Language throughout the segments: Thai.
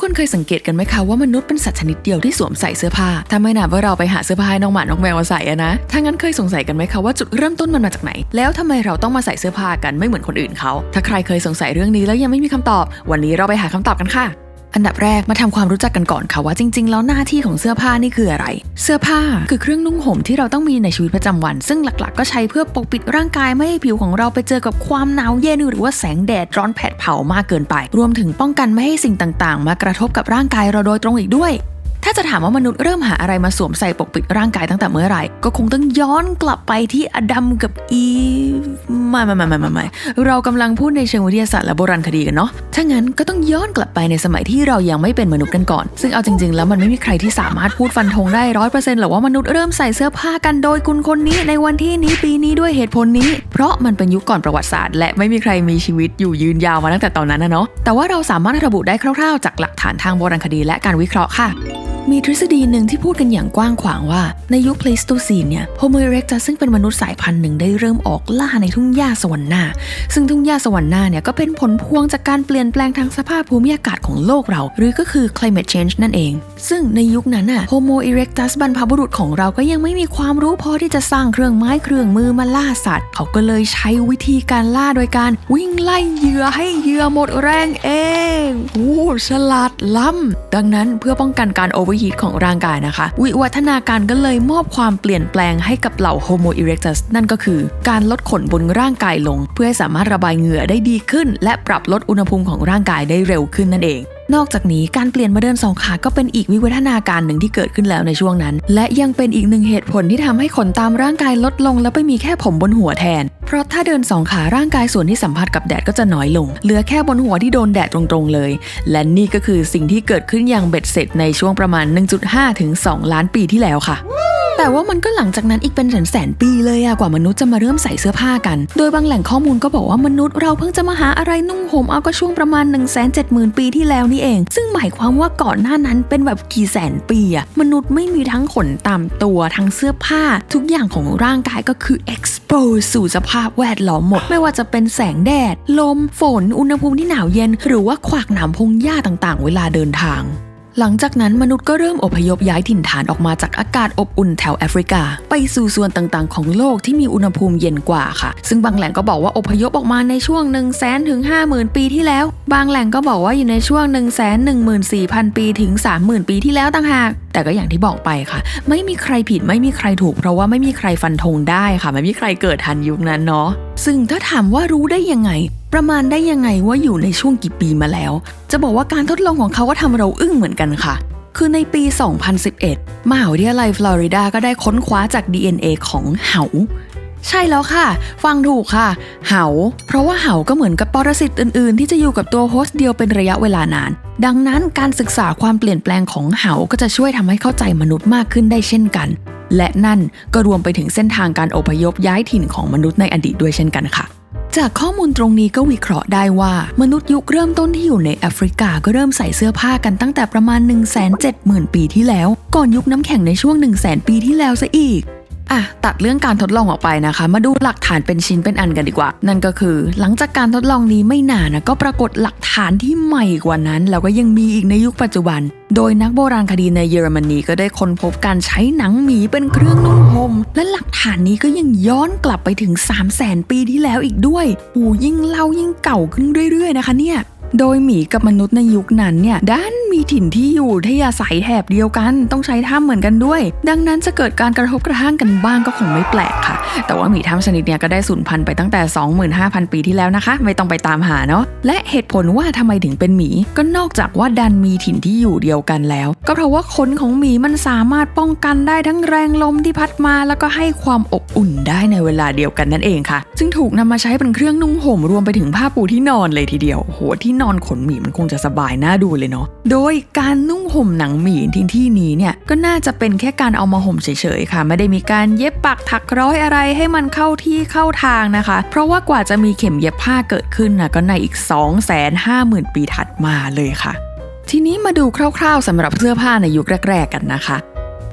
คนเคยสังเกตกันไหมคะว่ามนุษย์เป็นสัตว์ชนิดเดียวที่สวมใส่เสื้อผ้าถ้าไม่นับว่าเราไปหาเสื้อผ้าให้น้องหมาน้องแมวมาใส่นะถ้างั้นเคยสงสัยกันไหมคะว่าจุดเริ่มต้นมันมาจากไหนแล้วทำไมเราต้องมาใส่เสื้อผ้ากันไม่เหมือนคนอื่นเขาถ้าใครเคยสงสัยเรื่องนี้แล้วยังไม่มีคำตอบวันนี้เราไปหาคำตอบกันค่ะอันดับแรกมาทำความรู้จักกันก่อนค่ะว่าจริงๆแล้วหน้าที่ของเสื้อผ้านี่คืออะไรเสื้อผ้าคือเครื่องนุ่งห่มที่เราต้องมีในชีวิตประจำวันซึ่งหลักๆก็ใช้เพื่อปกปิดร่างกายไม่ให้ผิวของเราไปเจอกับความหนาวเย็นหรือว่าแสงแดดร้อนแผดเผามากเกินไปรวมถึงป้องกันไม่ให้สิ่งต่างๆมากระทบกับร่างกายเราโดยตรงอีกด้วยถ้าจะถามว่ามนุษย์เริ่มหาอะไรมาสวมใส่ปกปิดร่างกายตั้งแต่เมื่อไหร่ก็คงต้องย้อนกลับไปที่อดัมกับอีฟไม่เรากำลังพูดในเชิงวิทยาศาสตร์และโบราณคดีกันเนาะถ้างั้นก็ต้องย้อนกลับไปในสมัยที่เรายังไม่เป็นมนุษย์กันก่อนซึ่งเอาจริงๆแล้วมันไม่มีใครที่สามารถพูดฟันธงได้ 100% หรอกว่ามนุษย์เริ่มใส่เสื้อผ้ากันโดยคนนี้ในวันที่นี้ปีนี้ด้วยเหตุผลนี้เพราะมันเป็นยุคก่อนประวัติศาสตร์และไม่มีใครมีชีวิตอยู่ยืนยาวมาตั้งแต่ตอนนั้นนะเนาะแต่ว่าเราสามารถระบุได้คร่าวๆจากหลักฐานทางโบราณคดีและการวิเคราะห์ค่ะมีทฤษฎีหนึ่งที่พูดกันอย่างกว้างขวางว่าในยุคเพลสโตซีนเนี่ยโฮโมอีเร็กตัสซึ่งเป็นมนุษย์สายพันธุ์หนึ่งได้เริ่มออกล่าในทุ่งหญ้าสวรรค์นาซึ่งทุ่งหญ้าสวรรค์นาเนี่ยก็เป็นผลพวงจากการเปลี่ยนแปลงทางสภาพภูมิอากาศของโลกเราหรือก็คือ climate change นั่นเองซึ่งในยุคนั้นโฮโมอีเร็กตัสบรรพบุรุษของเราก็ยังไม่มีความรู้พอที่จะสร้างเครื่องไม้เครื่องมือมาล่าสัตว์เขาก็เลยใช้วิธีการล่าโดยการวิ่งไล่เหยื่อให้เหยื่อหมดแรงเองโอ้ฉลาดล้ำดังนั้นเพื่อป้องกันการโอเวอร์ฮีทของร่างกายนะคะวิวัฒนาการก็เลยมอบความเปลี่ยนแปลงให้กับเหล่า Homo erectus นั่นก็คือการลดขนบนร่างกายลงเพื่อให้สามารถระบายเหงื่อได้ดีขึ้นและปรับลดอุณหภูมิของร่างกายได้เร็วขึ้นนั่นเองนอกจากนี้การเปลี่ยนมาเดินสองขาก็เป็นอีกวิวัฒนาการหนึ่งที่เกิดขึ้นแล้วในช่วงนั้นและยังเป็นอีกหนึ่งเหตุผลที่ทำให้ขนตามร่างกายลดลงและไปมีแค่ผมบนหัวแทนเพราะถ้าเดินสองขาร่างกายส่วนที่สัมผัสกับแดดก็จะน้อยลงเหลือแค่บนหัวที่โดนแดดตรงๆเลยและนี่ก็คือสิ่งที่เกิดขึ้นอย่างเบ็ดเสร็จในช่วงประมาณ 1.5 ถึง 2 ล้านปีที่แล้วค่ะแต่ว่ามันก็หลังจากนั้นอีกเป็นแสนปีเลยกว่ามนุษย์จะมาเริ่มใส่เสื้อผ้ากันโดยบางแหล่งข้อมูลก็บอกว่ามนุษย์เราเพิ่งจะมาหาอะไรนุ่งห่มเอาก็ช่วงประมาณ 170,000 ปีที่แล้วนี่เองซึ่งหมายความว่าก่อนหน้านั้นเป็นแบบกี่แสนปีมนุษย์ไม่มีทั้งขนตามตัวทั้งเสื้อผ้าทุกอย่างของร่างกายก็คือ expose สู่สภาพแวดล้อมหมดไม่ว่าจะเป็นแสงแดดลมฝนอุณหภูมิที่หนาวเย็นหรือว่าขวากหนามพงหญ้าต่างๆเวลาเดินทางหลังจากนั้นมนุษย์ก็เริ่มอพยพย้ายถิ่นฐานออกมาจากอากาศอบอุ่นแถวแอฟริกาไปสู่ส่วนต่างๆของโลกที่มีอุณหภูมิเย็นกว่าค่ะซึ่งบางแหล่งก็บอกว่าอพยพออกมาในช่วง 100,000 ถึง 50,000 ปีที่แล้วบางแหล่งก็บอกว่าอยู่ในช่วง 114,000 ปีถึง 30,000 ปีที่แล้วต่างหากแต่ก็อย่างที่บอกไปค่ะไม่มีใครผิดไม่มีใครถูกเพราะว่าไม่มีใครฟันธงได้ค่ะไม่มีใครเกิดทันยุคนั้นเนาะซึ่งถ้าถามว่ารู้ได้ยังไงประมาณได้ยังไงว่าอยู่ในช่วงกี่ปีมาแล้วจะบอกว่าการทดลองของเขาก็ทำเราอึ้งเหมือนกันค่ะคือในปี 2011 มหาวิทยาลัยฟลอริดาก็ได้ค้นคว้าจาก DNA ของเหาใช่แล้วค่ะฟังถูกค่ะเหาเพราะว่าเหาก็เหมือนกับปรสิตอื่นๆที่จะอยู่กับตัวโฮสต์เดียวเป็นระยะเวลานานดังนั้นการศึกษาความเปลี่ยนแปลงของเหาก็จะช่วยทำให้เข้าใจมนุษย์มากขึ้นได้เช่นกันและนั่นก็รวมไปถึงเส้นทางการอพยพย้ายถิ่นของมนุษย์ในอดีตด้วยเช่นกันค่ะจากข้อมูลตรงนี้ก็วิเคราะห์ได้ว่ามนุษย์ยุคเริ่มต้นที่อยู่ในแอฟริกาก็เริ่มใส่เสื้อผ้ากันตั้งแต่ประมาณ 170,000 ปีที่แล้วก่อนยุคน้ำแข็งในช่วง 100,000 ปีที่แล้วซะอีกตัดเรื่องการทดลองออกไปนะคะมาดูหลักฐานเป็นชิ้นเป็นอันกันดีกว่านั่นก็คือหลังจากการทดลองนี้ไม่นานก็ปรากฏหลักฐานที่ใหม่กว่านั้นแล้วก็ยังมีอีกในยุคปัจจุบันโดยนักโบราณคดีในเยอรมนีก็ได้ค้นพบการใช้หนังหมีเป็นเครื่องนุ่งห่มและหลักฐานนี้ก็ยังย้อนกลับไปถึง 300,000 ปีที่แล้วอีกด้วยยิ่งเล่ายิ่งเก่าขึ้นเรื่อยๆนะคะเนี่ยโดยหมีกับมนุษย์ในยุคนั้นเนี่ยด้านมีถิ่นที่อยู่ที่อาศัยแถบเดียวกันต้องใช้ถ้ำเหมือนกันด้วยดังนั้นจะเกิดการกระทบกระทั่งกันบ้างก็คงไม่แปลกค่ะแต่ว่าหมีถ้ำชนิดเนี้ยก็ได้สูญพันธุ์ไปตั้งแต่ 25,000 ปีที่แล้วนะคะไม่ต้องไปตามหาเนาะและเหตุผลว่าทำไมถึงเป็นหมีก็นอกจากว่าดันมีถิ่นที่อยู่เดียวกันแล้วก็เพราะว่าขนของหมีมันสามารถป้องกันได้ทั้งแรงลมที่พัดมาแล้วก็ให้ความอบอุ่นได้ในเวลาเดียวกันนั่นเองค่ะจึงถูกนำมาใช้เป็นเครื่องนุ่งห่มรวมไปถึงผ้าปูที่นอนเลยทีเดียวโหที่นอนขนหมีมันคงจะสบายน่าดูเลยเนาะโดยการนุ่งห่มหนังหมีที่นี้เนี่ยก็น่าจะเป็นแค่การเอามาห่มเฉยๆค่ะไม่ได้มีการเย็บปักถักร้อยอะไรให้มันเข้าที่เข้าทางนะคะเพราะว่ากว่าจะมีเข็มเย็บผ้าเกิดขึ้นก็ในอีก 250,000 ปีถัดมาเลยค่ะทีนี้มาดูคร่าวๆสำหรับเสื้อผ้าในยุคแรกๆกันนะคะ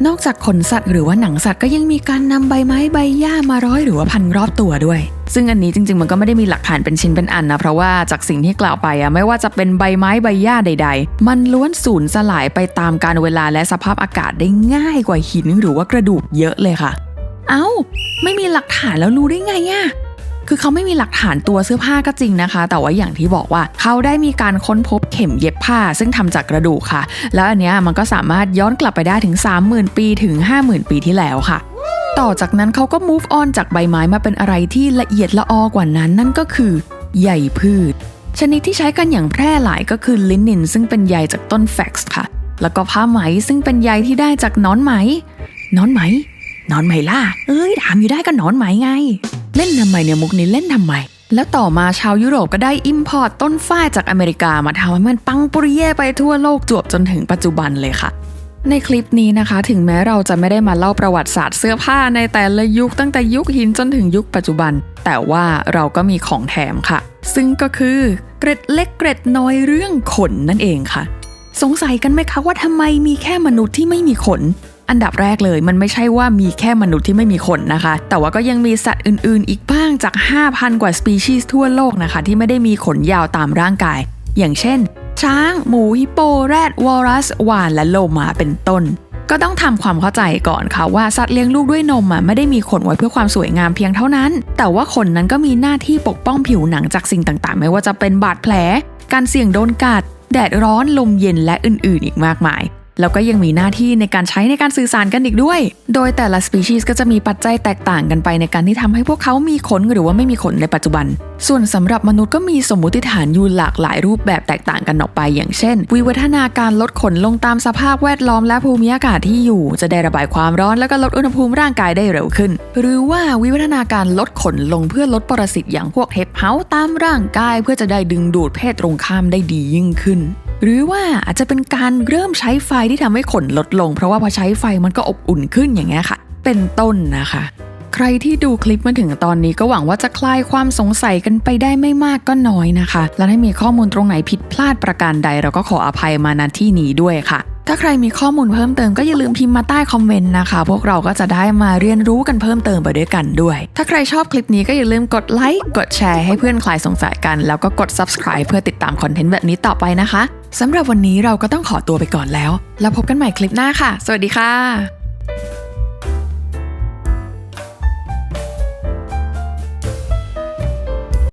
นอกจากขนสัตว์หรือว่าหนังสัตว์ก็ยังมีการนำใบไม้ใบหญ้ามาร้อยหรือว่าพันรอบตัวด้วย ซึ่งอันนี้จริงๆมันก็ไม่ได้มีหลักฐานเป็นชิ้นเป็นอันนะเพราะว่าจากสิ่งที่กล่าวไปไม่ว่าจะเป็นใบไม้ใบหญ้าใดๆมันล้วนสูญสลายไปตามกาลเวลาและสภาพอากาศได้ง่ายกว่าหินหรือว่ากระดูกเยอะเลยค่ะไม่มีหลักฐานแล้วรู้ได้ไงอะคือเขาไม่มีหลักฐานตัวเสื้อผ้าก็จริงนะคะแต่ว่าอย่างที่บอกว่าเขาได้มีการค้นพบเข็มเย็บผ้าซึ่งทำจากกระดูกค่ะแล้วอันเนี้ยมันก็สามารถย้อนกลับไปได้ถึง 30,000 ปีถึง 50,000 ปีที่แล้วค่ะต่อจากนั้นเขาก็ move on จากใบไม้มาเป็นอะไรที่ละเอียดละออกว่านั้นนั่นก็คือใยพืชชนิดที่ใช้กันอย่างแพร่หลายก็คือลินินซึ่งเป็นใยจากต้นแฟกซ์ค่ะแล้วก็ผ้าไหมซึ่งเป็นใยที่ได้จากหนอนไหมล่ะถามอยู่ได้ก็หนอนไหมไงเล่นทำไมเนี่ยมุกนี้เล่นทำไมแล้วต่อมาชาวยุโรปก็ได้อิมพอร์ตต้นฝ้ายจากอเมริกามาทำให้มันปังปุริเย่ไปทั่วโลกจวบจนถึงปัจจุบันเลยค่ะในคลิปนี้นะคะถึงแม้เราจะไม่ได้มาเล่าประวัติศาสตร์เสื้อผ้าในแต่ละยุคตั้งแต่ยุคหินจนถึงยุคปัจจุบันแต่ว่าเราก็มีของแถมค่ะซึ่งก็คือเกร็ดเล็กเกร็ดน้อยเรื่องขนนั่นเองค่ะสงสัยกันไหมคะว่าทำไมมีแค่มนุษย์ที่ไม่มีขนอันดับแรกเลยมันไม่ใช่ว่ามีแค่มนุษย์ที่ไม่มีขนนะคะแต่ว่าก็ยังมีสัตว์อื่นๆอีกบ้างจาก 5,000 กว่าสปีชีส์ทั่วโลกนะคะที่ไม่ได้มีขนยาวตามร่างกายอย่างเช่นช้างหมูฮิปโปแรดวอลรัสวาฬและโลมาเป็นต้นก็ต้องทำความเข้าใจก่อนค่ะว่าสัตว์เลี้ยงลูกด้วยนมไม่ได้มีขนไว้เพื่อความสวยงามเพียงเท่านั้นแต่ว่าขนนั้นก็มีหน้าที่ปกป้องผิวหนังจากสิ่งต่างๆไม่ว่าจะเป็นบาดแผลการเสี่ยงโดนกัดแดดร้อนลมเย็นและอื่นๆอีกมากมายแล้วก็ยังมีหน้าที่ในการใช้ในการสื่อสารกันอีกด้วยโดยแต่ละสปีชีส์ก็จะมีปัจจัยแตกต่างกันไปในการที่ทำให้พวกเขามีขนหรือว่าไม่มีขนในปัจจุบันส่วนสำหรับมนุษย์ก็มีสมมุติฐานอยู่หลากหลายรูปแบบแตกต่างกันออกไปอย่างเช่นวิวัฒนาการลดขนลงตามสภาพแวดล้อมและภูมิอากาศที่อยู่จะได้ระบายความร้อนแล้วก็ลดอุณหภูมิร่างกายได้เร็วขึ้นหรือว่าวิวัฒนาการลดขนลงเพื่อลดปรสิตอย่างพวกเห็บเผาตามร่างกายเพื่อจะได้ดึงดูดเพศตรงข้ามได้ดียิ่งขึ้นหรือว่าอาจจะเป็นการเริ่มใช้ไฟที่ทำให้ขนลดลงเพราะว่าพอใช้ไฟมันก็อบอุ่นขึ้นอย่างเงี้ยค่ะเป็นต้นนะคะใครที่ดูคลิปมาถึงตอนนี้ก็หวังว่าจะคลายความสงสัยกันไปได้ไม่มากก็น้อยนะคะและถ้ามีข้อมูลตรงไหนผิดพลาดประการใดเราก็ขออภัยมาณที่นี้ด้วยค่ะถ้าใครมีข้อมูลเพิ่มเติมก็อย่าลืมพิมพ์มาใต้คอมเมนต์นะคะพวกเราก็จะได้มาเรียนรู้กันเพิ่มเติมไปด้วยกันด้วยถ้าใครชอบคลิปนี้ก็อย่าลืมกดไลค์กดแชร์ให้เพื่อนคลายสงสัยกันแล้วก็กด Subscribe เพื่อติดตามคอนเทนต์แบบนี้ต่อไปนะคะสำหรับวันนี้เราก็ต้องขอตัวไปก่อนแล้วพบกันใหม่คลิปหน้าค่ะสวัสดีค่ะ